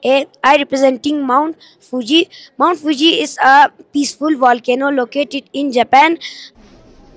I representing Mount Fuji. Mount Fuji is a peaceful volcano located in Japan.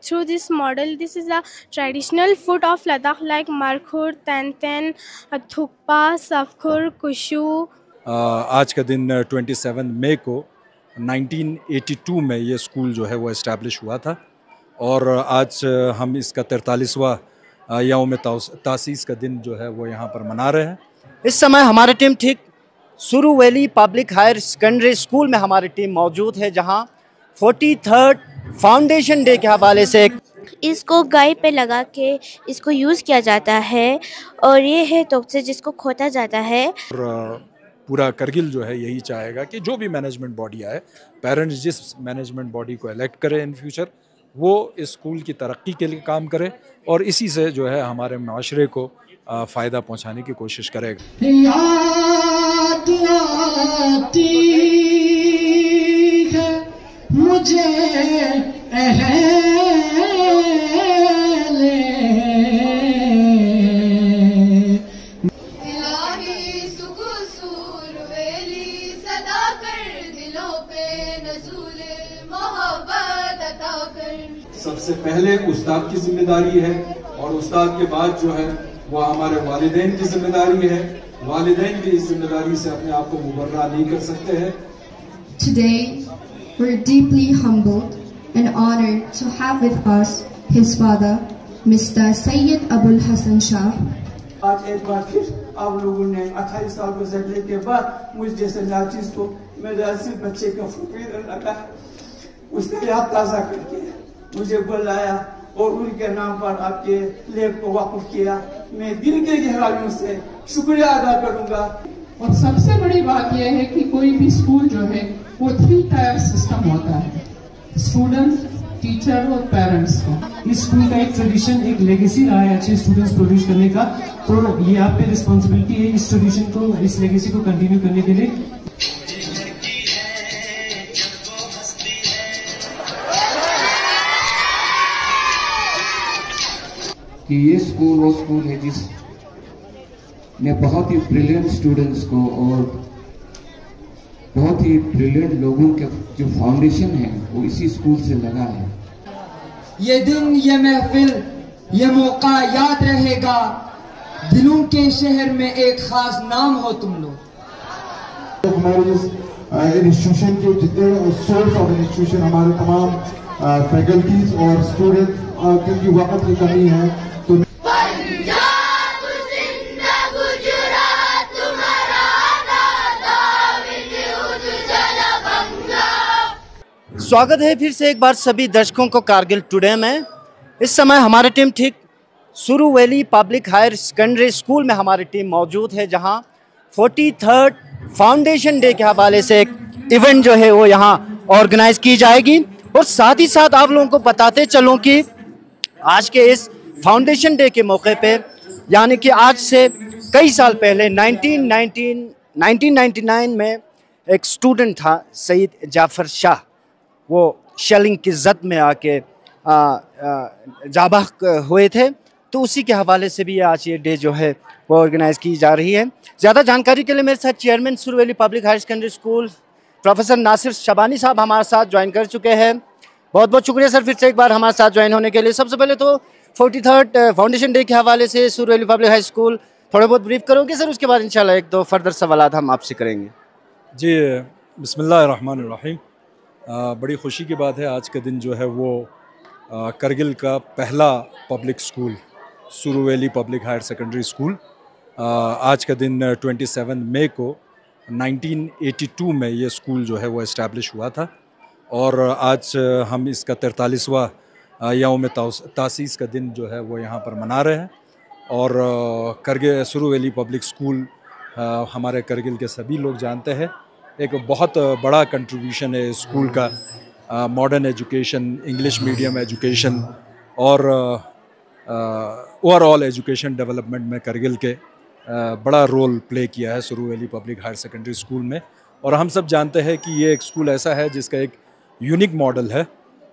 through this model. This is a traditional food of Ladakh like markhur, tenten, thukpa, safkhur, kushu. आज का दिन 27 मई को 1982 में ये school जो है वो establish हुआ था और आज हम इसका 43वां यौम तासीस का दिन जो है वो यहाँ पर मना रहे हैं। इस समय हमारी टीम ठीक Suru valley public higher secondary school में हमारी टीम मौजूद है, जहाँ 43rd फाउंडेशन डे के हवाले से इसको गाय पे लगा के इसको यूज़ किया जाता है और ये है तोकसे जिसको खोता जाता है। और पूरा करगिल जो है यही चाहेगा कि जो भी मैनेजमेंट बॉडी आए, पेरेंट्स जिस मैनेजमेंट बॉडी को इलेक्ट करें इन फ्यूचर, वो इस स्कूल की तरक्की के लिए काम करे और इसी से जो है हमारे माशरे को फ़ायदा पहुंचाने की कोशिश करेगा। मुझे सबसे पहले उस्ताद की जिम्मेदारी है और उस्ताद के बाद जो है वो हमारे वालिदैन की जिम्मेदारी है। वालिदैन भी इस जिम्मेदारी से अपने आप को मुबर्रा नहीं कर सकते हैं। Today we're deeply humbled and honored to have with us his father, Mr. Sayyid Abul Hasan Shah. आज एक बार फिर आप लोगों ने 28 साल गुजरने के बाद मुझ जैसे नाचिज को मेरे अजीज बच्चे का फकीर लगा, उसने याद ताज़ा करके मुझे बुलाया और उनके नाम पर आपके लेब को वाक़िफ़ किया। मैं दिल के गहराइयों से शुक्रिया अदा करूंगा। और सबसे बड़ी बात यह है कि कोई भी स्कूल जो है वो 3 टायर सिस्टम होता है, स्टूडेंट्स, टीचर और पेरेंट्स का। इस स्कूल का एक ट्रेडिशन, एक लेगेसी रहा है अच्छे स्टूडेंट्स प्रोड्यूस करने का, तो ये आप पे रिस्पॉन्सिबिलिटी है इस ट्रेडिशन को, इस लेगेसी को कंटिन्यू करने के लिए। कि ये स्कूल वो स्कूल है जिसने बहुत ही ब्रिलियंट स्टूडेंट्स को और बहुत ही ब्रिलियंट लोगों के जो फाउंडेशन है वो इसी स्कूल से लगा है। ये दिन, ये महफिल, ये मौका याद रहेगा। दिलों के शहर में एक खास नाम हो तुम लोग। हमारे इस इंस्टीट्यूशन के जितने सोर्स ऑफ इंस्टीट्यूशन, हमारे तमाम फैकल्टीज और स्टूडेंट क्योंकि वक्त की कमी है तो स्वागत है फिर से एक बार सभी दर्शकों को कारगिल टुडे में। इस समय हमारी टीम ठीक Suru valley public higher secondary school में हमारी टीम मौजूद है, जहां 43rd फाउंडेशन डे के हवाले से एक इवेंट जो है वो यहाँ ऑर्गेनाइज की जाएगी। और साथ ही साथ आप लोगों को बताते चलूँ कि आज के इस फाउंडेशन डे के मौके पे, यानी कि आज से कई साल पहले 1999 में एक स्टूडेंट था सईद जाफ़र शाह, वो शेलिंग की ज़द में आके जाबाक हुए थे, तो उसी के हवाले से भी आज ये डे जो है वो ऑर्गेनाइज़ की जा रही है। ज़्यादा जानकारी के लिए मेरे साथ chairman Suru valley public higher secondary school professor Nasir Shabani sahab हमारे साथ ज्वाइन कर चुके हैं। बहुत बहुत शुक्रिया सर फिर से एक बार हमारे साथ ज्वाइन होने के लिए। सबसे पहले तो 43rd फाउंडेशन डे के हवाले से सुरू वैली पब्लिक हाई स्कूल थोड़ा बहुत ब्रीफ करोगे सर, उसके बाद इंशाल्लाह एक दो फर्दर सवालात हम आपसे करेंगे। जी, बिस्मिल्लाहिर्रहमानिर्रहीम। बड़ी खुशी की बात है, आज का दिन जो है वो करगिल का पहला public school Suru valley public higher secondary school आज का दिन 27 मई को 1982 में ये स्कूल जो है वो इस्टेब्लिश हुआ था और आज हम इसका 43वां यौम तासीस का दिन जो है वो यहाँ पर मना रहे हैं। और करगिल सुरू वैली पब्लिक स्कूल हमारे करगिल के सभी लोग जानते हैं, एक बहुत बड़ा कंट्रीब्यूशन है स्कूल का modern education, English medium education और ओवरऑल एजुकेशन डेवलपमेंट में करगिल के बड़ा रोल प्ले किया है Suru valley public higher secondary school में। और हम सब जानते हैं कि ये एक स्कूल ऐसा है जिसका एक यूनिक मॉडल है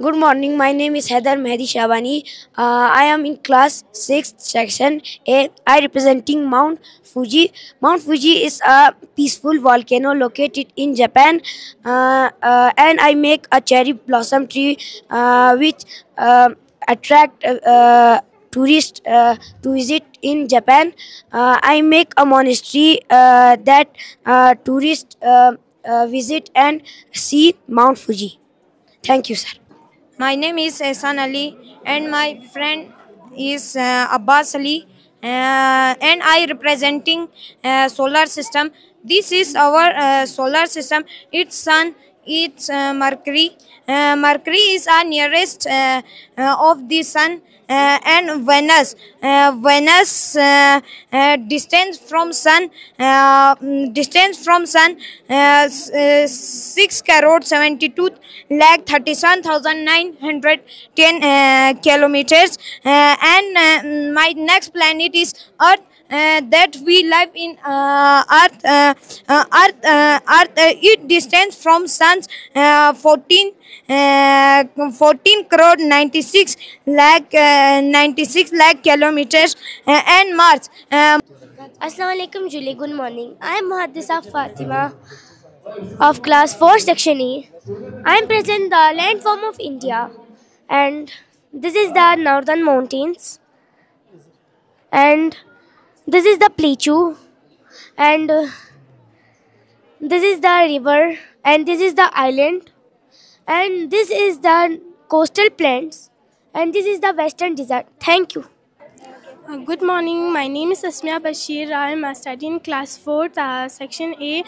Good morning, my name is Haidar Mehdi Shabani. I am in class 6th section A. I representing Mount Fuji. Mount Fuji is a peaceful volcano located in Japan, and I make a cherry blossom tree which attract tourists to visit in Japan. I make a monastery that tourists visit and see Mount Fuji. Thank you, sir. My name is Ehsan Ali and my friend is Abbas Ali, and I representing solar system. This is our solar system. Its sun, its Mercury. Mercury is our nearest of the sun, and Venus. Venus distance from sun 6 crore 72 lakh 37,910 kilometers, and my next planet is Earth. That we live in Earth. It distance from Sun 14 crore 96 lakh kilometers, and Mars. Assalamu alaikum, Julie. Good morning. I am Muhaddisa Fatima of class 4 section E. I am present the landform of India, and this is the northern mountains, and this is the Plateau, and this is the river, and this is the island, and this is the coastal plains, and this is the western desert. Thank you. Good morning. My name is Asmia Bashir. I am studying in class 4, section A.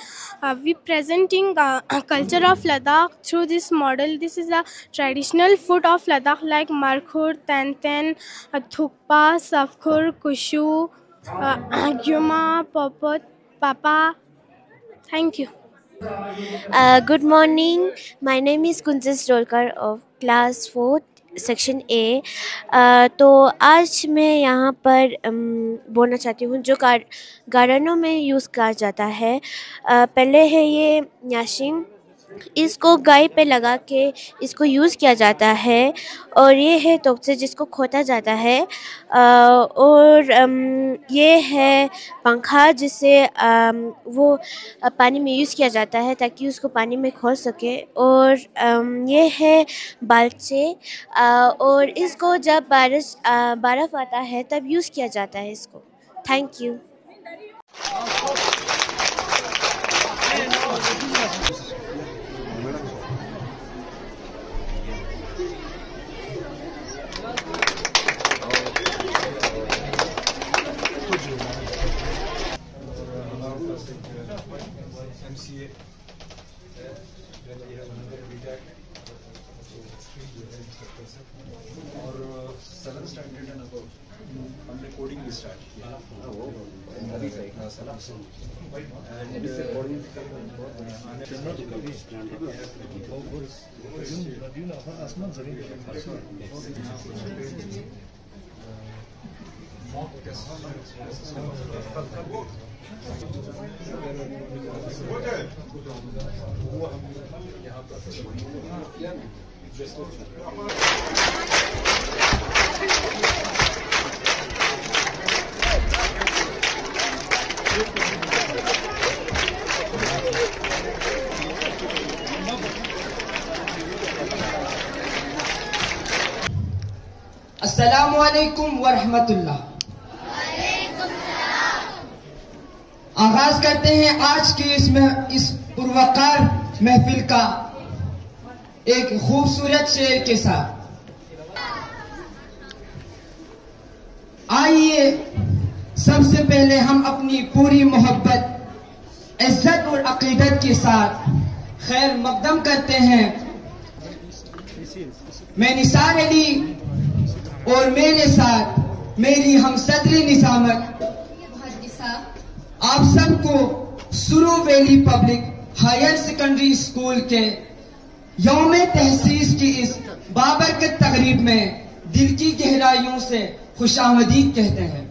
We presenting culture of Ladakh through this model. This is the traditional food of Ladakh like markhur, tantan, thukpa, safkhur, kushu, gyuma, popot, papa. Thank you. Good morning. My name is Kunzis Rolkar of class 4 section A. तो आज मैं यहाँ पर बोलना चाहती हूँ जो गार्डनों में यूज़ किया जाता है. पहले है ये न्याशिंग. इसको गाय पे लगा के इसको यूज़ किया जाता है. और ये है तोकसे जिसको खोता जाता है. और ये है पंखा जिससे वो पानी में यूज़ किया जाता है ताकि उसको पानी में खोल सके. और ये है बालचे. और इसको जब बर्फ़ आता है तब यूज़ किया जाता है इसको. Thank you. MCA और 7th स्टैंडर्ड एंड अबव हमने कोडिंग भी स्टार्ट किया. अस्सलामु अलैकुम वरहमतुल्लाह. आगाज करते हैं आज के इस पुरवकार महफिल का एक खूबसूरत शेर के साथ. आइए सबसे पहले हम अपनी पूरी मोहब्बत, इज्जत और अकीदत के साथ खैर मकदम करते हैं. मैं निसार अली और मेरे साथ मेरी हमसदरी निजामत आप सबको Suru valley public higher secondary school के यौम तहसीस की इस बाबरकत तकरीब में दिल की गहराइयों से खुशामदीद कहते हैं.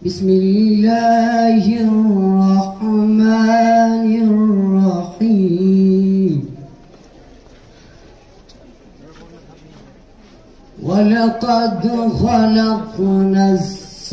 बिस्मिल्लाहिर्रहमानिर्रहीम. वलक़द ख़लक़ना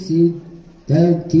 6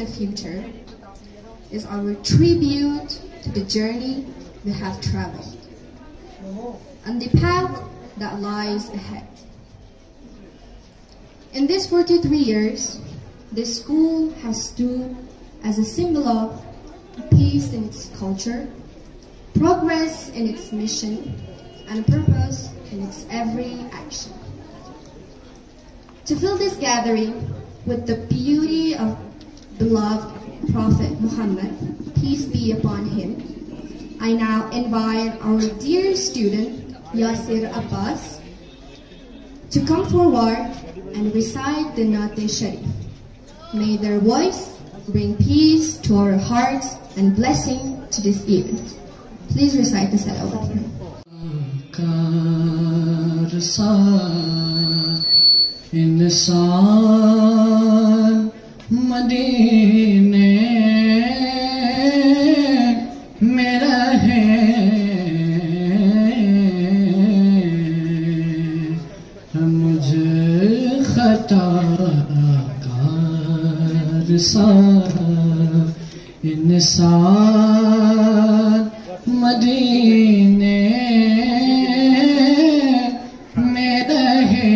the future is our tribute to the journey we have traveled and the path that lies ahead. In these 43 years, this school has stood as a symbol of peace in its culture, progress in its mission, and purpose in its every action. To fill this gathering with the beauty of beloved Prophet Muhammad, peace be upon him, I now invite our dear student Yasir Abbas to come forward and recite the Naat Sharif. May their voice bring peace to our hearts and blessing to this event. Please recite the salawat. इंसान मदीने में रहे मुझे खताकार सा इंसान मदीने में रहे.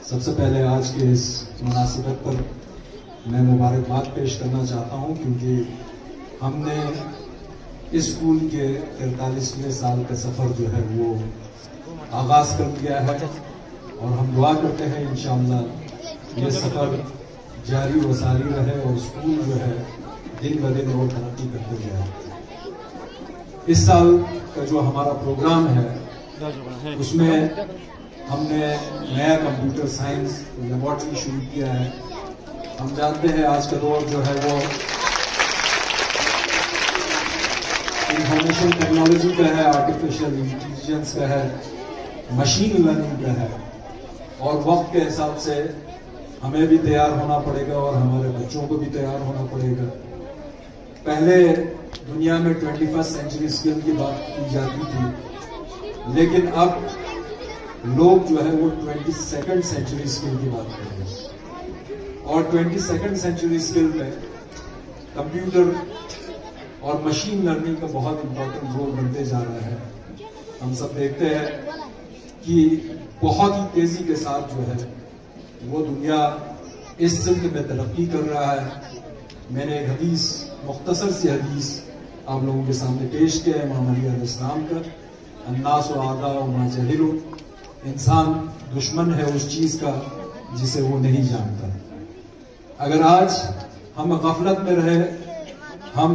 सबसे पहले आज के इस मुनासिबत पर मैं मुबारकबाद पेश करना चाहता हूं, क्योंकि हमने इस स्कूल के 43वें साल का सफ़र जो है वो आगाज़ कर दिया है और हम दुआ करते हैं इंशाअल्लाह ये सफ़र जारी व सारी रहे और स्कूल जो है दिन ब दिन और तरक्की करते जाए. इस साल का जो हमारा प्रोग्राम है उसमें हमने नया कंप्यूटर साइंस लेबॉर्ट्री शुरू किया है. हम जानते हैं आज का दौर जो है वो इंफॉर्मेशन टेक्नोलॉजी का है, आर्टिफिशियल इंटेलिजेंस का है, मशीन लर्निंग का है और वक्त के हिसाब से हमें भी तैयार होना पड़ेगा और हमारे बच्चों को भी तैयार होना पड़ेगा. पहले दुनिया में 21st सेंचुरी स्किल की बात की जाती थी, लेकिन अब लोग जो है वो 22nd सेंचुरी स्किल की बात कर रहे हैं और 22nd सेंचुरी स्किल में कंप्यूटर और मशीन लर्निंग का बहुत इंपॉर्टेंट रोल बनते जा रहा है. हम सब देखते हैं कि बहुत ही तेजी के साथ जो है वो दुनिया इस सिलसिले में तरक्की कर रहा है. मैंने एक हदीस, मुख्तसर सी हदीस आप लोगों के सामने पेश किया है इमाम अली अलैहिस्सलाम का, अन्नास व आदा व मा जहिलू, इंसान दुश्मन है उस चीज का जिसे वो नहीं जानता. अगर आज हम गफलत में रहे, हम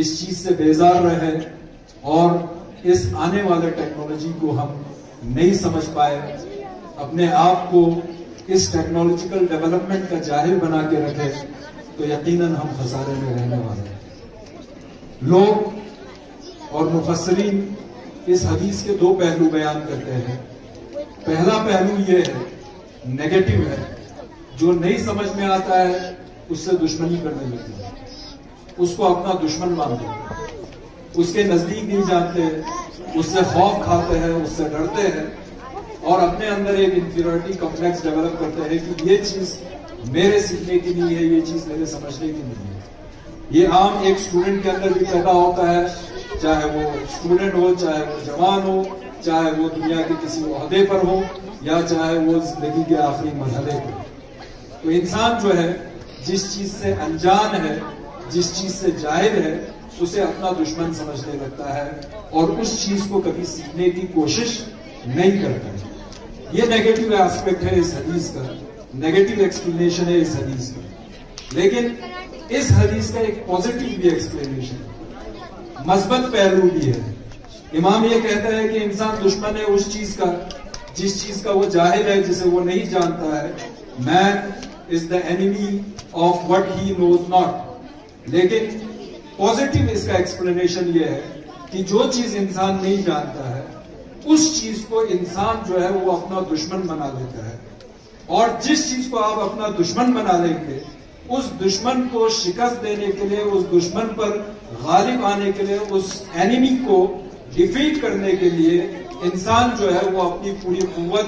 इस चीज से बेजार रहे और इस आने वाले टेक्नोलॉजी को हम नहीं समझ पाए, अपने आप को इस टेक्नोलॉजिकल डेवलपमेंट का जाहिर बना के रखे, तो यकीनन हम खसारे में रहने वाले हैं. लोग और मुफस्सिरीन इस हदीस के दो पहलू बयान करते हैं. पहला पहलू ये है, नेगेटिव है, जो नहीं समझ में आता है उससे दुश्मनी करने लगते हैं, उसको अपना दुश्मन मानते हैं, उसके नजदीक नहीं जाते, उससे खौफ खाते हैं, उससे डरते हैं और अपने अंदर एक इंफीरियरिटी कॉम्प्लेक्स डेवलप करते हैं कि ये चीज मेरे सीखने की नहीं है, ये चीज मेरे समझने की नहीं है. ये आम एक स्टूडेंट के अंदर भी पैदा होता है, चाहे वो स्टूडेंट हो, चाहे वो जवान हो, चाहे वो दुनिया के किसी ओहदे पर हो या चाहे वो जिंदगी के आखिरी मरहले पर. तो इंसान जो है जिस चीज से अनजान है, जिस चीज से जाहिल है, उसे अपना दुश्मन समझने लगता है और उस चीज को कभी सीखने की कोशिश नहीं करता है. ये नेगेटिव एस्पेक्ट है इस हदीस का, नेगेटिव एक्सप्लेनेशन है इस हदीस का. लेकिन इस हदीस का एक पॉजिटिव भी एक्सप्लेनेशन है, मस्बत पहलू भी है. इमाम ये कहता है कि इंसान दुश्मन है उस चीज का जिस चीज का वो जाहिल है, जिसे वो नहीं जानता है. Man is the enemy of what he knows not. लेकिन पॉजिटिव इसका एक्सप्लेनेशन ये है कि जो चीज इंसान नहीं जानता है उस चीज को इंसान जो है वो अपना दुश्मन बना लेता है और जिस चीज को आप अपना दुश्मन बना लेंगे उस दुश्मन को शिकस्त देने के लिए, उस दुश्मन पर गालिब आने के लिए, उस एनिमी को डिफीट करने के लिए इंसान जो है वो अपनी पूरी कुव्वत,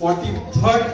43rd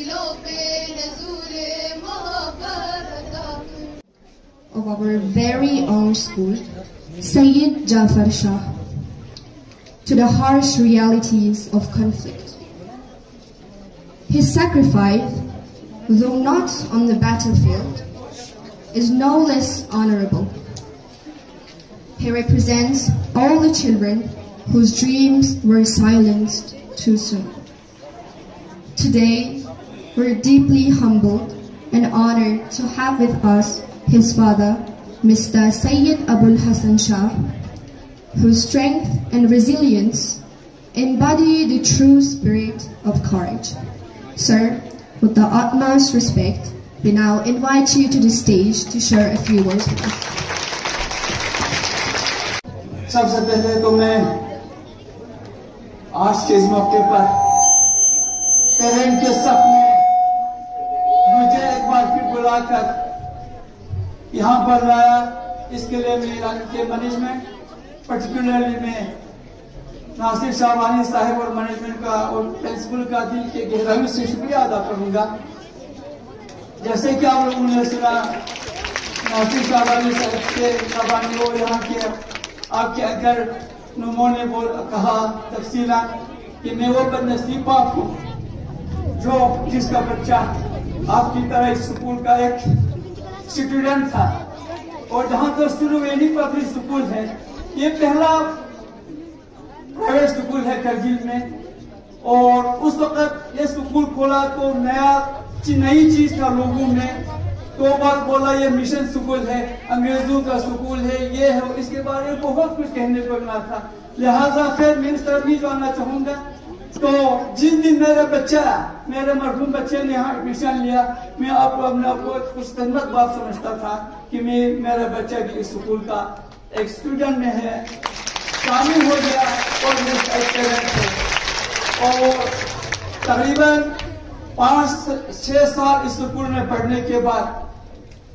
दिलों पे नज़ूर मोहब्बत अता कर. Of our very own school, Sayyid Jafar Shah, to the harsh realities of conflict. His sacrifice, though not on the battlefield, is no less honorable. He represents all the children whose dreams were silenced too soon. Today, we're deeply humbled and honored to have with us his father, Mr. Sayyid Abul Hassan Shah, whose strength and resilience embody the true spirit of courage. Sir, with the utmost respect, we now invite you to the stage to share a few words with us. सबसे पहले तो मैं आज के इस मौके पर parent के सफ में मुझे एक बार फिर बुलाकर यहाँ पर लाया, इसके लिए मैं के मैनेजमेंट पर्टिकुलरली मैं नासिर शाहबानी साहब और मैनेजमेंट का और प्रिंसिपल का दिल के गहराई से शुक्रिया अदा करूंगा. जैसे कि आप लोगों ने सुना, नासिर शाहबानी साहब के शाहबानी और यहाँ के आपके अगर नुमो ने कहा तफसीला कि मैं वो बदनसीब बाप हूँ जो जिसका बच्चा आपकी तरह इस स्कूल का एक स्टूडेंट था. और जहाँ तो सुरुवेली पब्लिक स्कूल है, ये पहला प्राइवेट स्कूल है करगिल में. और उस वक्त ये स्कूल खोला तो नई चीज था लोगों में. तो बात बोला ये मिशन स्कूल है, अंग्रेजों का स्कूल है, ये है, इसके बारे में बहुत कुछ कहने को मिला था. लिहाजा फिर मैं इस तरफ नहीं जानना चाहूंगा. तो जिस दिन मेरे मरहूम बच्चे ने यहाँ एडमिशन लिया, मैं अपने आप को खुशकिस्मत बात समझता था कि मेरा बच्चा भी इस स्कूल का एक स्टूडेंट में है, शामिल हो गया और मेरा एक पेरेंट है. और तकरीबन 5-6 साल इस स्कूल में पढ़ने के बाद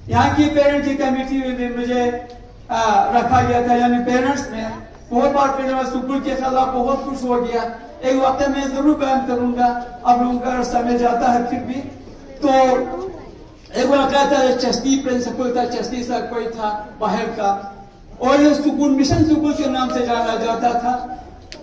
यहाँ की पेरेंट की कमेटी में मुझे रखा गया था. यानी पेरेंट्स में बहुत बार स्कूल के खिलाफ बहुत कुछ हो गया. एक वक्त में जरूर बयान करूंगा, आप लोगों का समय जाता है फिर भी. तो एक वाक़या था, चश्ती प्रिंसिपल था, चश्ती सा कोई था बाहर का, और ये स्कूल मिशन स्कूल के नाम से जाना जाता था.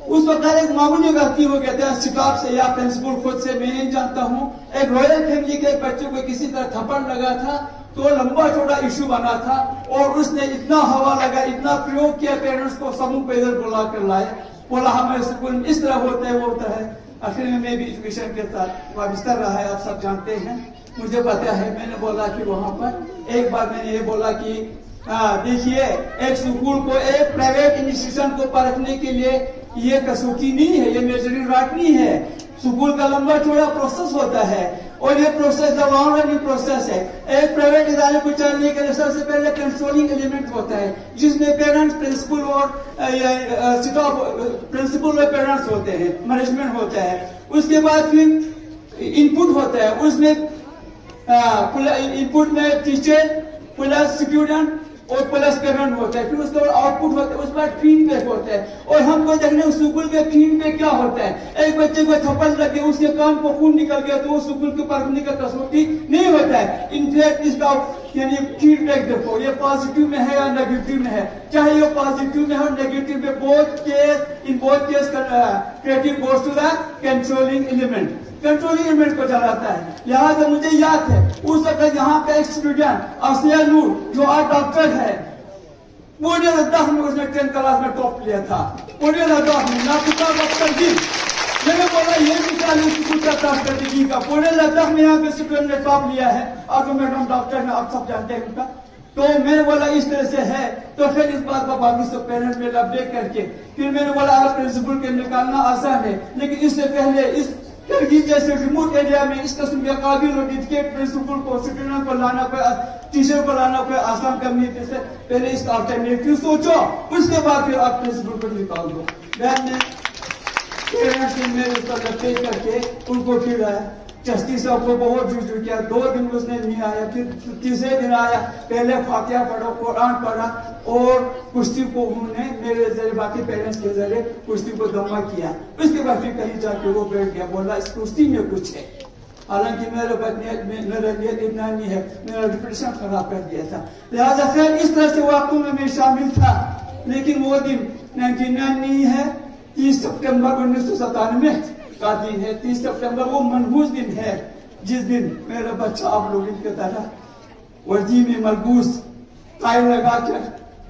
उस वक्त एक मामूली गलती हो गया था स्टाफ से या प्रिंसिपल खुद से, मैं नहीं जानता हूँ. एक रॉयल फैमिली के बच्चे को किसी तरह थप्पड़ लगा था, तो लंबा चौड़ा इशू बना था. और उसने इतना हवा लगा, इतना प्रयोग किया, पेरेंट्स को समूह पे इधर बुला कर लाया, बोला हमारे स्कूल में इस तरह होता है वो होता है. आखिर में मैं भी एजुकेशन के साथ वाबस्ता रहा है, आप सब जानते हैं, मुझे पता है. मैंने बोला कि वहां पर एक बार मैंने ये बोला कि देखिए, एक स्कूल को एक प्राइवेट इंस्टीट्यूशन को परखने के लिए ये कसौटी नहीं है, ये मेजरिंग राइट नहीं है. स्कूल का लंबा चौड़ा प्रोसेस होता है और ये प्रोसेस लॉन्ग रनिंग प्रोसेस है. एक प्राइवेट इदारे को चलने के लिए सबसे पहले कंट्रोलिंग एलिमेंट होता है, जिसमें पेरेंट्स, प्रिंसिपल और प्रिंसिपल और पेरेंट्स होते हैं, मैनेजमेंट होता है. उसके बाद फिर इनपुट होता है, उसमें इनपुट में टीचर प्लस स्टूडेंट और प्लस पेमेंट होता है. फिर उसके बाद आउटपुट होता है, उसके बाद फीडबैक होता है. और हमको देखने स्कूल के फीडबैक क्या होता है. एक बच्चे को थप्पड़ लगे, उसके कान को खून निकल गया, तो वो स्कूल के पढ़ने का कसौटी नहीं होता है. इनफैक्ट इसका यानी फीडबैक देखो, ये पॉजिटिव में है या नेगेटिव में है. चाहे ये पॉजिटिव में हो नेगेटिव में, in both case credit goes to the controlling element. Controlling element को चलाता है. लिहाजा मुझे याद है उस वक्त यहाँ का एक स्टूडेंट आसिया नूर जो आज डॉक्टर है, पूरे लद्दाख में उसने 10th क्लास में टॉप लिया था. पूरे लद्दाख में नापिता डॉक्टर जी, मैंने बोला ये मिसाल स्कूल का स्ट्रेटेजी का. पूरे लद्दाख में यहाँ के स्टूडेंट ने टॉप लिया है, और जो मैडम डॉक्टर है आप सब जानते हैं उनका. तो मैंने बोला इस तरह से है. तो फिर इस बात का बाकी सब पेरेंट्स में अपडेट करके फिर मैंने बोला प्रिंसिपल के निकालना आसान है, लेकिन इससे पहले इस करगिल जैसे रिमोट एरिया में इस किस्म के काबिल और डेडिकेट प्रिंसिपल को, स्टूडेंट को लाना, कोई टीचर को लाना, कोई आसान करनी है. जैसे पहले इसका अल्टरनेटिव सोचो, उसके बाद फिर आप प्रिंसिपल को निकाल दो. मैंने पेरेंट्स ने मेरे ऊपर लपेट करके उनको फिर चश्ती साहब को बहुत जुझ किया. 2 दिन उसने नहीं आया, फिर तीसरे दिन आया. पहले फातिहा पढ़ा, कुरान पढ़ा, और कुश्ती को उन्होंने मेरे जरिए, बाकी पेरेंट्स के जरिए कुश्ती को दमा किया. उसके बाद फिर कहीं जाके वो बैठ गया, बोला इस कुश्ती में कुछ है. हालांकि मेरा नियत इतना नहीं है, मेरा डिप्रेशन खराब कर दिया था। लिहाजा खैर इस तरह से वाक़ों में मैं शामिल था। लेकिन वो दिन 99 नहीं है, 30 सितंबर 1997 का दिन है। 30 सितंबर वो मनहूस दिन है जिस दिन मेरा बच्चा आप लोगों की तरह वर्दी में मलबूस टाई लगाकर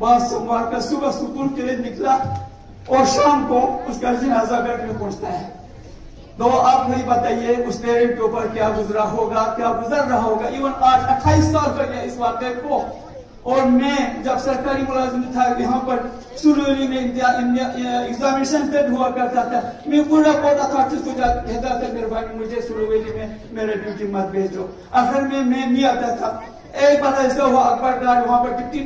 बात संभाल कर सुबह स्कूल के लिए निकला और शाम को उसका जनाजा घर में पहुंचता है। तो आप नहीं बताइए उस पेरेंट के ऊपर क्या गुजरा होगा, क्या गुजर रहा होगा। इवन आज 28 साल हो गया इस वाक़े को। और मैं जब सरकारी मुलाजिम था यहाँ पर सुरवली में एग्जामिनेशन पेड हुआ करता था, मैं पूरा कोर्ट अथॉरिटीज को कहता था मेहरबानी मुझे सुरवली में मेरा ड्यूटी मत भेजो। आखिर में मैं नहीं आता था। एक बार ऐसा हुआ अकबर गार्ड वहाँ पर डिप्टी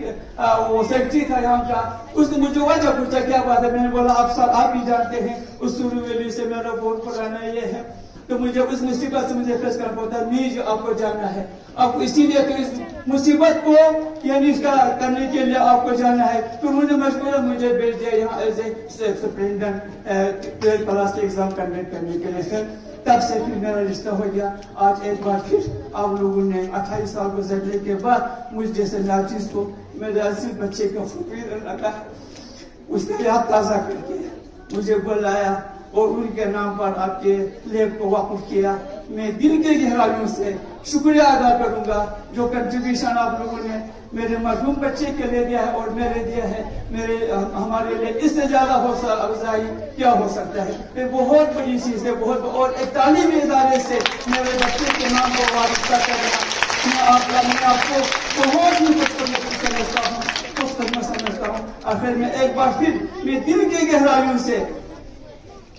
वो सेक्रेटरी था यहाँ का, उसने मुझे वजह पूछा क्या बात है। मैंने बोला आप भी जानते हैं उस सुरवली से मेरा बहुत पुराना ये है, तो मुझे उस मुसीबत से मुझे फेस करना पड़ता है। नहीं जो आपको जानना है, आपको इसीलिए तो इस मुसीबत को यानी इसका करने के लिए आपको जाना है। तो उन्होंने मजबूरन मुझे भेज दिया यहाँ as a superintendent 12th class के एग्जाम कंडक्ट करने के लिए। तब से फिर मेरा रिश्ता हो गया। आज एक बार फिर आप लोगों ने 28 साल गुजरने के बाद मुझ जैसे नाचीज को मेरे अजीज बच्चे का फकीर लगा, उसने याद ताज़ा करके मुझे बुलाया और उनके नाम पर आपके लेब को वाक़ुफ़ किया। मैं दिल के गहराइयों से शुक्रिया अदा करूंगा जो कंट्रीब्यूशन आप लोगों ने मेरे मजलूम बच्चे के लिए दिया है और मेरे दिया है। हमारे लिए इससे ज्यादा हौसला अफजाई क्या हो सकता है। ये बहुत बड़ी चीज है, बहुत। और एक तालीमी इदारे से मेरे बच्चे के नाम को वाबस्ता करना, मैं आपको बहुत ही समझता हूँ। आखिर में एक बार फिर मैं दिल की गहराइयों से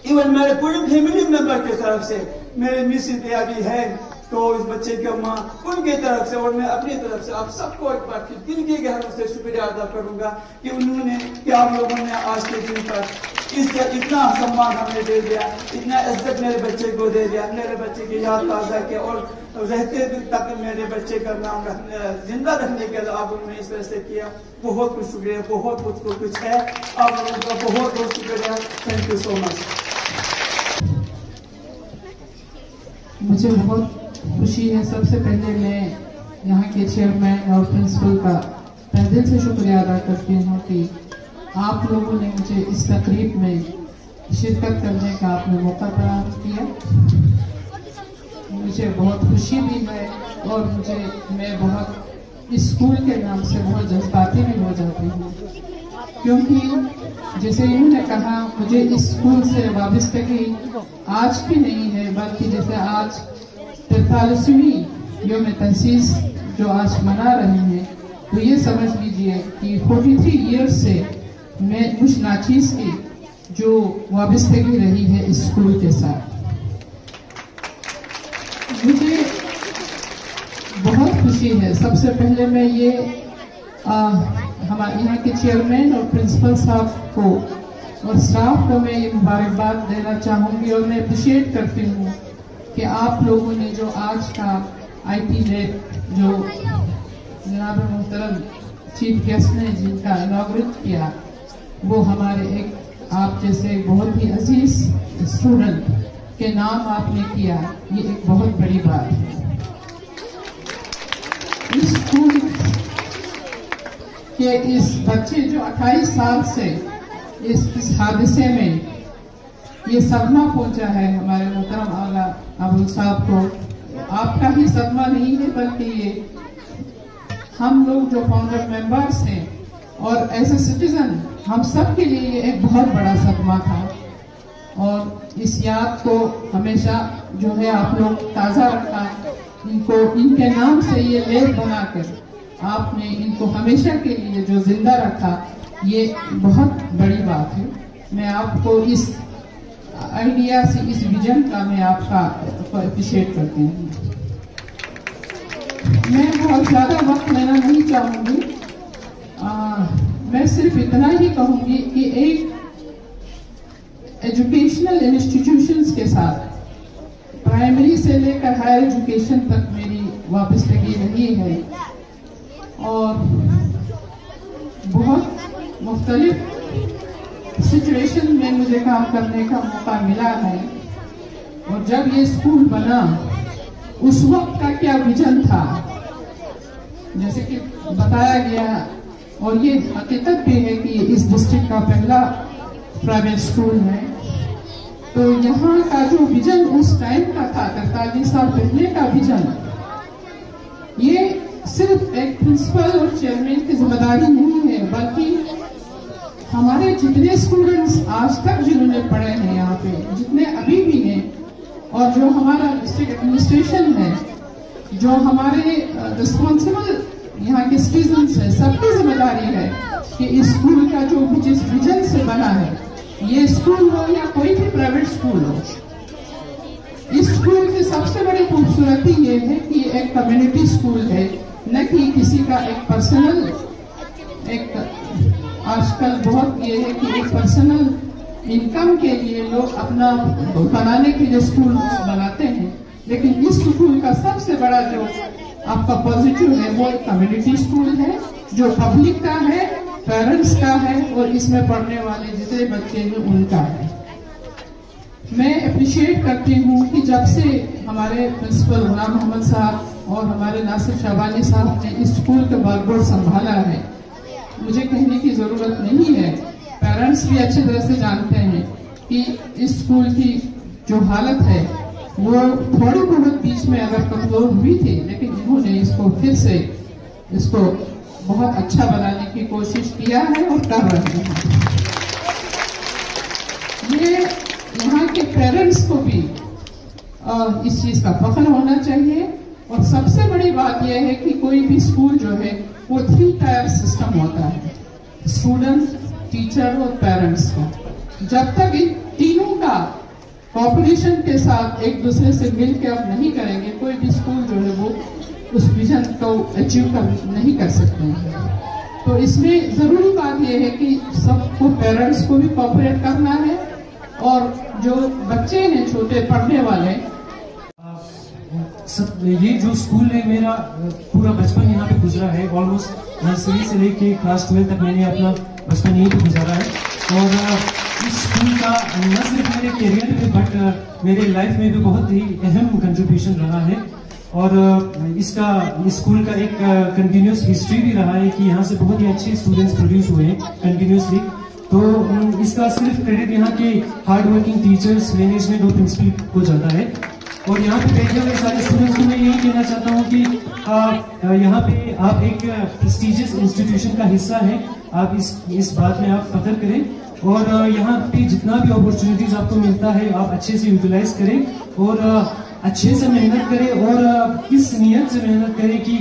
इवन मेरे पूरी फैमिली मेंबर की तरफ से, मेरे मिसेज भी है तो इस बच्चे की माँ, उनकी तरफ से और मैं अपनी तरफ से आप सबको एक बार फिर दिल की गहराइयों से शुक्रिया अदा करूंगा कि उन्होंने, कि आप लोगों ने आज के दिन पर इतना सम्मान हमें दे दिया, इतना इज्जत मेरे बच्चे को दे दिया, मेरे बच्चे की याद ताज़ा किया और रहते तक मेरे बच्चे का नाम जिंदा रखने के लिए आप उन्होंने इस तरह से किया। बहुत कुछ शुक्रिया, बहुत कुछ है। आप लोगों का बहुत बहुत शुक्रिया। Thank you so much. मुझे बहुत खुशी है। सबसे पहले मैं यहाँ के चेयरमैन और प्रिंसिपल का तहे दिल से शुक्रिया अदा करती हूँ कि आप लोगों ने मुझे इस तकरीब में शिरकत करने का आपने मौका प्रदान किया। मुझे बहुत खुशी भी है और मैं बहुत इस स्कूल के नाम से बहुत जज्बाती भी हो जाती हूँ, क्योंकि जैसे इन्होंने कहा मुझे इस स्कूल से वाबस्तगी आज भी नहीं है, बल्कि जैसे आज 43वीं यौम तहसीस जो आज मना रहे हैं, तो ये समझ लीजिए कि 43 ईयर्स से मैं मुझ नाचीज की जो वाबस्तगी रही है इस स्कूल के साथ। मुझे बहुत खुशी है। सबसे पहले मैं ये हमारे यहाँ के चेयरमैन और प्रिंसिपल साहब को और स्टाफ को मैं ये मुबारकबाद देना चाहूँगी और मैं अप्रिशिएट करती हूँ कि आप लोगों ने जो आज का IT लैब जो जनाब मोहतरम चीफ गेस्ट ने जिनका इनॉग्रेट किया, वो हमारे एक आप जैसे बहुत ही अजीज स्टूडेंट के नाम आपने किया, ये एक बहुत बड़ी बात है। इस स्कूल के इस बच्चे जो 28 साल से इस हादसे में ये सदमा पहुंचा है हमारे मोहतरम आला अबुल साहब को, आपका ही सदमा नहीं है बल्कि ये हम लोग जो फाउंडर मेंबर्स हैं और एज ए सिटीजन हम सब के लिए ये एक बहुत बड़ा सदमा था। और इस याद को हमेशा जो है आप लोग ताज़ा रखा, इनको इनके नाम से ये लेख बनाकर आपने इनको हमेशा के लिए जो जिंदा रखा, ये बहुत बड़ी बात है। मैं आपको इस आइडिया से, इस विजन का मैं आपका अप्रिशिएट करती हूँ। मैं बहुत ज़्यादा वक्त लेना नहीं चाहूँगी, मैं सिर्फ इतना ही कहूँगी कि एक एजुकेशनल इंस्टीट्यूशंस के साथ प्राइमरी से लेकर हायर एजुकेशन तक मेरी वाबस्तगी रही है और बहुत मुख्तलिफ सिचुएशन में मुझे काम करने का मौका मिला है। और जब ये स्कूल बना उस वक्त का क्या विजन था, जैसे कि बताया गया और ये हकीकत भी है कि इस डिस्ट्रिक्ट का पहला प्राइवेट स्कूल है। तो यहाँ का जो विजन उस टाइम का था, 43 साल पहले का विजन, ये सिर्फ एक प्रिंसिपल और चेयरमैन की जिम्मेदारी नहीं है, बल्कि हमारे जितने स्टूडेंट्स आज तक जिन्होंने पढ़े हैं यहाँ पे, जितने अभी भी हैं, और जो हमारा डिस्ट्रिक्ट एडमिनिस्ट्रेशन है, जो हमारे रिस्पॉन्सिबल यहाँ के सिटीजन्स हैं, सबकी जिम्मेदारी है कि इस स्कूल का जो जिस विजन से बना है, ये स्कूल हो या कोई भी प्राइवेट स्कूल हो, इस स्कूल की सबसे बड़ी खूबसूरती ये है कि एक कम्युनिटी स्कूल है, न कि किसी का एक पर्सनल, एक आजकल बहुत ये है कि एक पर्सनल इनकम के लिए लोग अपना बनाने के लिए स्कूल बनाते हैं, लेकिन इस स्कूल का सबसे बड़ा जो आपका पॉजिटिव है वो एक कम्युनिटी स्कूल है, जो पब्लिक का है, पेरेंट्स का है, और इसमें पढ़ने वाले जितने बच्चे हैं उनका है। मैं अप्रिशिएट करती हूँ कि जब से हमारे प्रिंसिपल गुलाम मोहम्मद साहब और हमारे नासिर शाबानी साहब ने इस स्कूल का बागडोर संभाला है, मुझे कहने की जरूरत नहीं है, पेरेंट्स भी अच्छी तरह से जानते हैं कि इस स्कूल की जो हालत है वो थोड़ी बहुत बीच में अगर कमजोर हुई थी, लेकिन इन्होंने इसको फिर से इसको बहुत अच्छा बनाने की कोशिश किया है और कर रहे हैं। ये यहाँ के पेरेंट्स को भी इस चीज का फख्र होना चाहिए, और सबसे बड़ी बात यह है कि कोई भी स्कूल जो है वो 3 टायर सिस्टम होता है, स्टूडेंट, टीचर और पेरेंट्स का। जब तक इन तीनों का कॉपरेशन के साथ एक दूसरे से मिलकर आप नहीं करेंगे, कोई भी स्कूल जो है वो उस विजन को अचीव नहीं कर सकते हैं। तो इसमें जरूरी बात यह है कि सबको, पेरेंट्स को भी कॉपरेट करना है, और जो बच्चे हैं छोटे पढ़ने वाले, सब ये जो स्कूल है, मेरा पूरा बचपन यहाँ पे गुजरा है। ऑलमोस्ट नर्सरी से लेके क्लास 12 तक मैंने अपना बचपन यहीं पे गुजारा है, और इस स्कूल का न सिर्फ मेरे करियर में बट मेरे लाइफ में भी बहुत ही अहम कंट्रीब्यूशन रहा है। और इसका इस स्कूल का एक कंटिन्यूस हिस्ट्री भी रहा है कि यहाँ से बहुत ही अच्छे स्टूडेंट्स प्रोड्यूस हुए हैं कंटिन्यूसली। तो इसका सिर्फ क्रेडिट यहाँ के हार्ड वर्किंग टीचर्स, मैनेजमेंट और प्रिंसिपल को जाता है। और यहाँ पे बैठे हुए सारे स्टूडेंट्स को मैं यही कहना चाहता हूँ कि यहाँ पे आप एक प्रेस्टिजियस इंस्टीट्यूशन का हिस्सा हैं, आप इस बात में आप फख्र करें, और यहाँ पे जितना भी अपॉर्चुनिटीज आपको मिलता है आप अच्छे से यूटिलाइज करें, और अच्छे से मेहनत करें, और इस नियत से मेहनत करें कि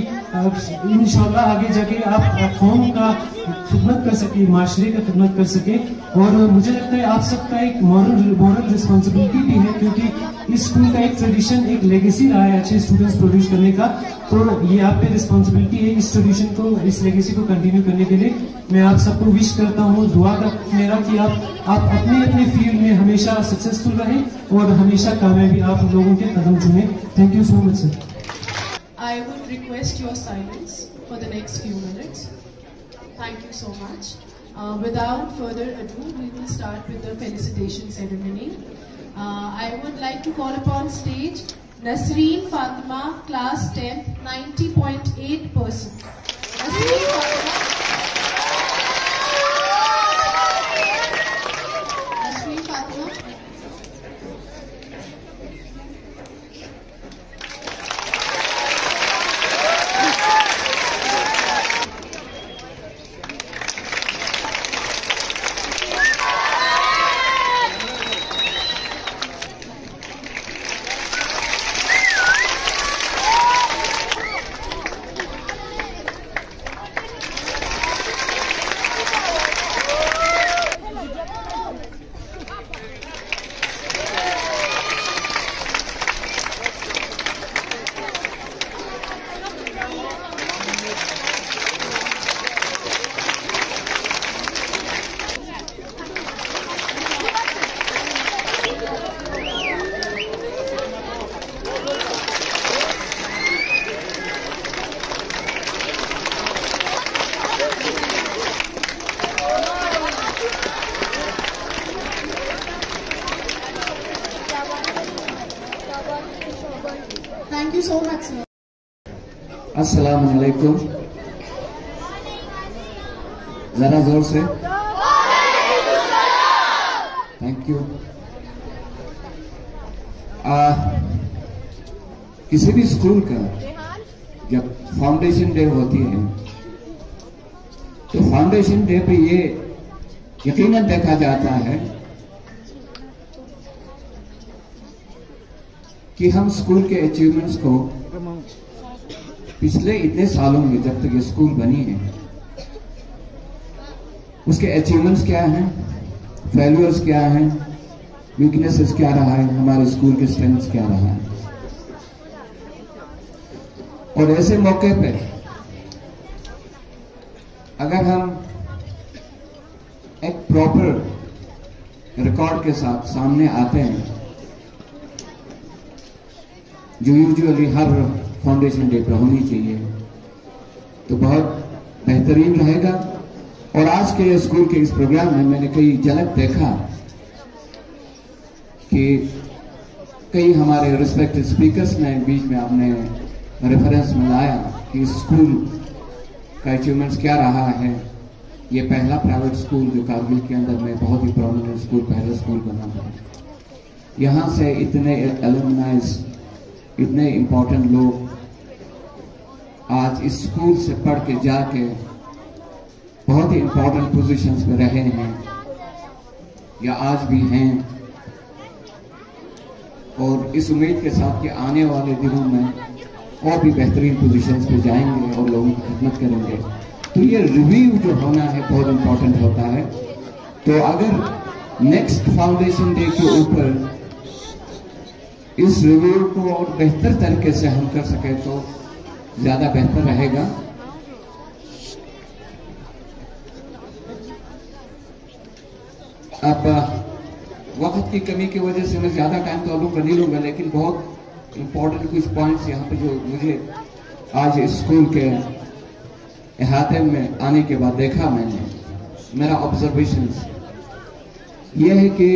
इंशाल्लाह आगे जाके आप कौम का खिदमत कर सके, माशरे का खिदमत कर सके। और मुझे लगता है आप सबका एक मॉरल रिस्पॉन्सिबिलिटी भी है, क्योंकि इस स्कूल का एक ट्रेडिशन, एक लेगेसी रहा है अच्छे स्टूडेंट्स प्रोड्यूस करने का। तो ये आप पे रिस्पॉन्सिबिलिटी है इस ट्रेडिशन को, इस लेगेसी को कंटिन्यू करने के लिए। मैं आप सबको विश करता हूँ, दुआ का मेरा कि आप अपने अपने फील्ड में हमेशा सक्सेसफुल रहें और हमेशा कामयाबी आप लोगों के कदम चुमें। Thank you so much sir. I would request your silence for the next few minutes. Thank you so much. Without further ado, we will start with the felicitation ceremony. I would like to call upon stage Nasreen Fatima, class 10th, 90.8%. Nasreen Fatima. Nasreen Fatima. अस्सलाम वालेकुम। जरा जोर से thank you. किसी भी school का जब foundation day होती है तो फाउंडेशन डे पे ये यकीनन देखा जाता है कि हम स्कूल के अचीवमेंट्स को पिछले इतने सालों में जब तक ये स्कूल बनी है उसके अचीवमेंट्स क्या हैं, फेल्यूर्स क्या हैं, वीकनेसेस क्या रहा है, हमारे स्कूल के स्ट्रेंथ्स क्या रहा है। और ऐसे मौके पे अगर हम एक प्रॉपर रिकॉर्ड के साथ सामने आते हैं जो यूजुअली हर फाउंडेशन डे पर होनी चाहिए तो बहुत बेहतरीन रहेगा। और आज के स्कूल के इस प्रोग्राम में मैंने कई झलक देखा कि कई हमारे रिस्पेक्टेड स्पीकर्स ने बीच में आपने रेफरेंस में लाया कि स्कूल का अचीवमेंट्स क्या रहा है। ये पहला प्राइवेट स्कूल जो कारगिल के अंदर में बहुत ही प्रोमिनेंट स्कूल, पहला स्कूल बना है। यहाँ से इतने एलुमनाइज, इतने इम्पोर्टेंट लोग आज इस स्कूल से पढ़ के जाके बहुत ही इम्पोर्टेंट पोजीशंस पे रहे हैं या आज भी हैं, और इस उम्मीद के साथ कि आने वाले दिनों में और भी बेहतरीन पोजीशंस पे जाएंगे और लोगों की खिदमत करेंगे। तो ये रिव्यू जो होना है बहुत इम्पोर्टेंट होता है। तो अगर नेक्स्ट फाउंडेशन डे के ऊपर इस रिव्यू को और बेहतर तरीके से हम कर सके तो ज्यादा बेहतर रहेगा। अब वक्त की कमी की वजह से मैं ज्यादा टाइम तो आलू कर नहीं लूंगा, लेकिन बहुत इंपॉर्टेंट कुछ पॉइंट्स यहाँ पे जो मुझे आज इस स्कूल के अहाते में आने के बाद देखा मैंने, मेरा ऑब्जर्वेशन ये है कि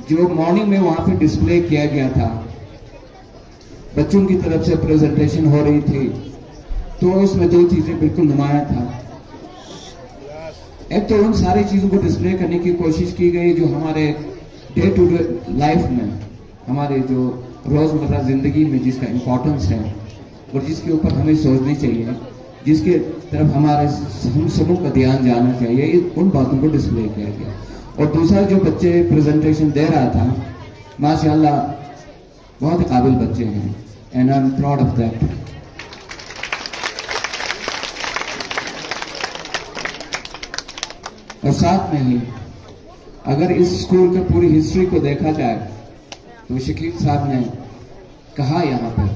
जो मॉर्निंग में वहां पे डिस्प्ले किया गया था, बच्चों की तरफ से प्रेजेंटेशन हो रही थी, तो इसमें दो चीजें बिल्कुल नुमाया था। एक तो उन सारी चीजों को डिस्प्ले करने की कोशिश की गई जो हमारे डे टू डे लाइफ में, हमारे जो रोजमर्रा जिंदगी में जिसका इम्पोर्टेंस है और जिसके ऊपर हमें सोचनी चाहिए, जिसके तरफ हमारे हम सबों का ध्यान जाना चाहिए, उन बातों को डिस्प्ले किया गया। और दूसरा जो बच्चे प्रेजेंटेशन दे रहा था, माशाल्लाह बहुत ही काबिल बच्चे हैं and I am proud of that. और साथ में ही अगर इस स्कूल की पूरी हिस्ट्री को देखा जाए तो शकील साहब ने कहा यहाँ पर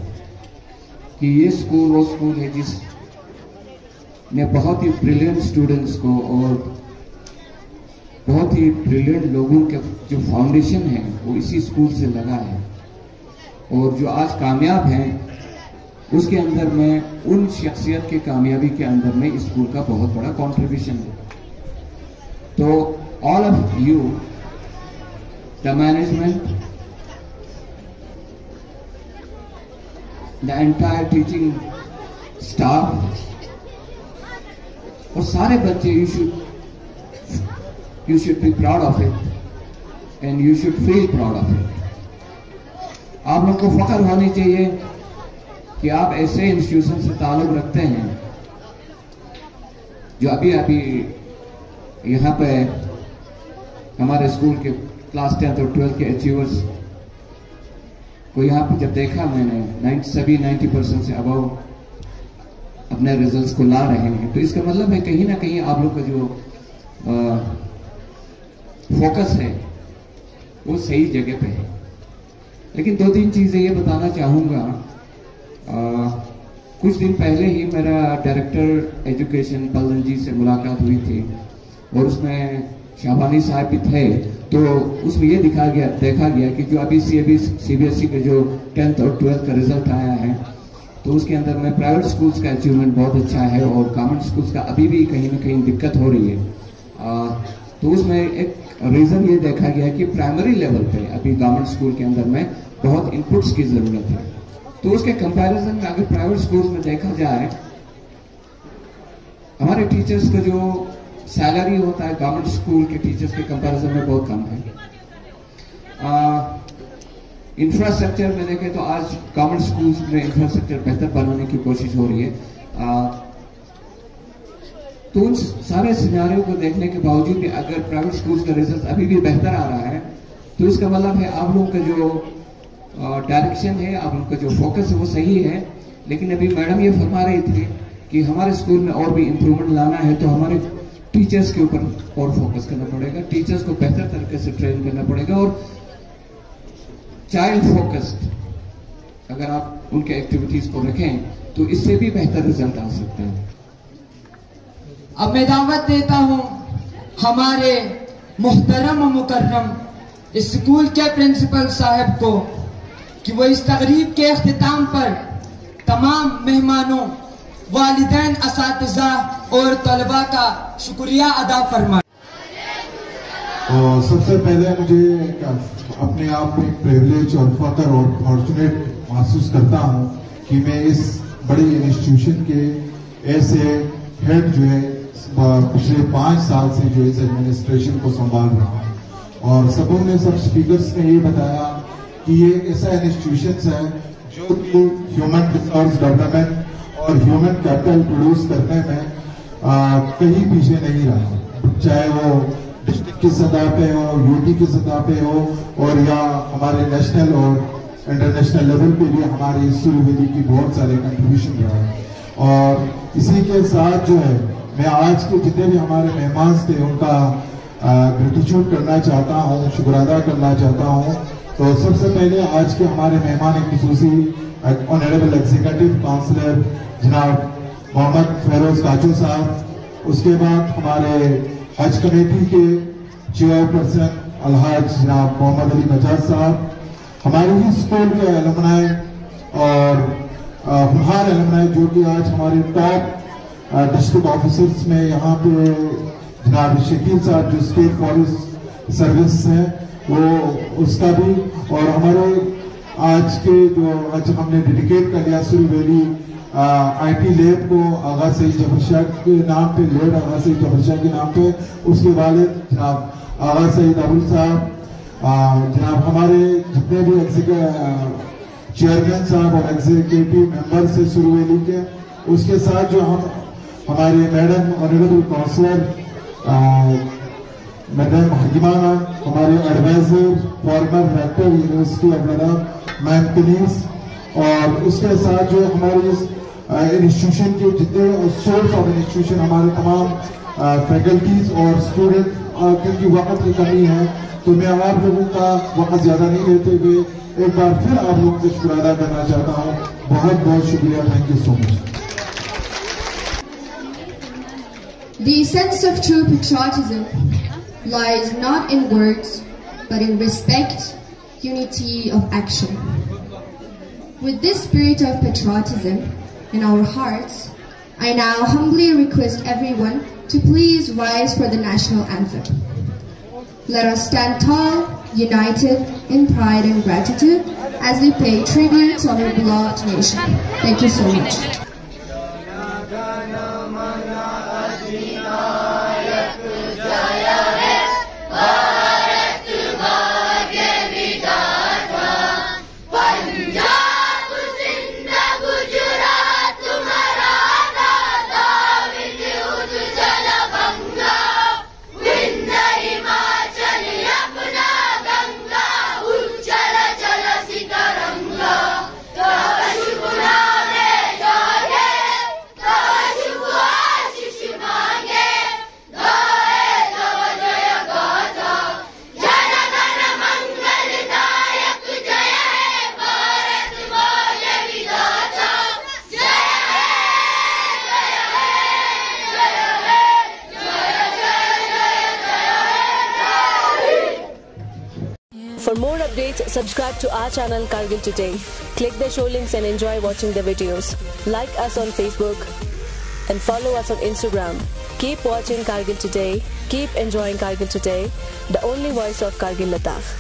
कि ये स्कूल वो स्कूल है जिस ने बहुत ही ब्रिलियंट स्टूडेंट्स को और बहुत ही ब्रिलियंट लोगों के जो फाउंडेशन है वो इसी स्कूल से लगा है, और जो आज कामयाब हैं उसके अंदर में उन शख्सियत की कामयाबी के अंदर में इस स्कूल का बहुत बड़ा कंट्रीब्यूशन है। तो all of you, the management, the entire teaching staff और सारे बच्चे, you should be proud of it and you should feel proud of it। आप लोग को फख्र होनी चाहिए कि आप ऐसे इंस्टीट्यूशन से ताल्लुक रखते हैं जो अभी अभी यहाँ पे हमारे स्कूल के क्लास 10th और 12th के अचीवर्स को यहाँ पे जब देखा मैंने, सभी 90% से अबव अपने रिजल्ट्स को ला रहे हैं, तो इसका मतलब है कहीं ना कहीं आप लोग का जो फोकस है वो सही जगह पे है। लेकिन दो तीन चीजें ये बताना चाहूंगा। कुछ दिन पहले ही मेरा डायरेक्टर एजुकेशन पल्लन जी से मुलाकात हुई थी और उसमें शाबानी साहब भी थे। तो उसमें ये देखा गया कि जो अभी सीबीएसई के जो 10th और 12th का रिजल्ट आया है तो उसके अंदर में प्राइवेट स्कूल्स का अचीवमेंट बहुत अच्छा है और गवर्नमेंट स्कूल्स का अभी भी कहीं ना कहीं दिक्कत हो रही है। तो उसमें एक रीजन ये देखा गया कि प्राइमरी लेवल पे अभी गवर्नमेंट स्कूल के अंदर में बहुत इनपुट्स की जरूरत है। तो उसके कंपैरिजन में अगर प्राइवेट स्कूल्स में देखा जाए, हमारे टीचर्स का जो सैलरी होता है गवर्नमेंट स्कूल के टीचर्स के कंपैरिजन में बहुत कम है। इंफ्रास्ट्रक्चर में देखें तो आज गवर्नमेंट स्कूल्स में इंफ्रास्ट्रक्चर बेहतर बनाने की कोशिश हो रही है। तो उन सारे सिनारियों को देखने के बावजूद भी अगर प्राइवेट स्कूल्स का रिजल्ट अभी भी बेहतर आ रहा है, तो इसका मतलब है आप लोगों का जो डायरेक्शन है, आप लोगों का जो फोकस है वो सही है। लेकिन अभी मैडम ये फरमा रही थी कि हमारे स्कूल में और भी इम्प्रूवमेंट लाना है, तो हमारे टीचर्स के ऊपर और फोकस करना पड़ेगा, टीचर्स को बेहतर तरीके से ट्रेन करना पड़ेगा और चाइल्ड फोकस्ड अगर आप उनके एक्टिविटीज को रखें तो इससे भी बेहतर रिजल्ट आ सकते हैं। अब मैं दावत देता हूं हमारे मुहतरम और मुकर्रम इस स्कूल के प्रिंसिपल साहब को कि वो इस तकरीब के अख्तिताम पर तमाम मेहमानों, वालिदैन, असातिज़ा और तलबा का शुक्रिया अदा फरमाएं। और सबसे पहले मुझे अपने आप में प्रिविलेज और फख्र और फॉर्चुनेट महसूस करता हूं कि मैं इस बड़ी इंस्टीट्यूशन के ऐसे हेड जो है पिछले 5 साल से जो इस एडमिनिस्ट्रेशन को संभाल रहा हूं। और सब स्पीकर्स ने ये बताया कि ये ऐसा इंस्टीट्यूशन है जो कि ह्यूमन रिसोर्स डेवलपमेंट और ह्यूमन कैपिटल प्रोड्यूस करने में कहीं पीछे नहीं रहा, चाहे वो डिस्ट्रिक्ट की सतह पे हो, यूटी की सतह पे हो और या हमारे नेशनल और इंटरनेशनल लेवल पे भी हमारी सूर्यवेदी की बहुत सारे कंट्रीब्यूशन रहा है। और इसी के साथ जो है मैं आज के जितने भी हमारे मेहमान थे उनका ग्रेटिट्यूड करना चाहता हूँ, शुक्र अदा करना चाहता हूँ। तो सबसे पहले आज के हमारे मेहमान खुसूसी ऑनरेबल एग्जीक्यूटिव काउंसलर जनाब मोहम्मद फेरोज काचू साहब, उसके बाद हमारे हज कमेटी के चेयरपर्सन अलहाज जनाब मोहम्मद अली मजाज साहब, हमारे ही स्कूल के एलुमनाई और फुहार एलुमनाई जो कि आज हमारे टॉप डिस्ट्रिक्ट ऑफिसर्स में यहाँ पे जनाब शकील साहब जो स्टेट फॉरेस्ट सर्विस हैं वो उसका भी, और हमारे आज के जो आज हमने डेडिकेट कर लिया सूर्य वैली आईटी लैब को आगा सईद जफर शाह के नाम पे, लैब आगा सईद जफर शाह के नाम पे, उसके वालिद जनाब आगा सईद अबुल साहब, जनाब हमारे जितने भी चेयरमैन साहब और एग्जीक्यूटिव मेंबर्स है सूर्य वैली के, उसके साथ जो हम हमारे मैडम ऑनरेबल काउंसलर मैडम हकीमाना, हमारे adviser former rector university of Ladakh ma'am Kaneez, और उसके साथ जो हमारे इंस्टीट्यूशन के जितने सोर्स ऑफ इंस्टीट्यूशन हमारे तमाम फैकल्टीज और स्टूडेंट, क्योंकि वक्त की कमी है तो मैं आप लोगों का वक्त ज्यादा नहीं लेते हुए एक बार फिर आप लोगों से शुक्र अदा करना चाहता हूँ। बहुत बहुत शुक्रिया, thank you so much. The essence of true patriotism lies not in words, but in respect, unity of action. With this spirit of patriotism in our hearts, I now humbly request everyone to please rise for the national anthem. Let us stand tall, united in pride and gratitude as we pay tribute to our beloved nation. Thank you so much. For more updates, subscribe to our channel Kargil Today. Click the show links and enjoy watching the videos. Like us on Facebook and follow us on Instagram. Keep watching Kargil Today. Keep enjoying Kargil Today, the only voice of Kargil Ladakh.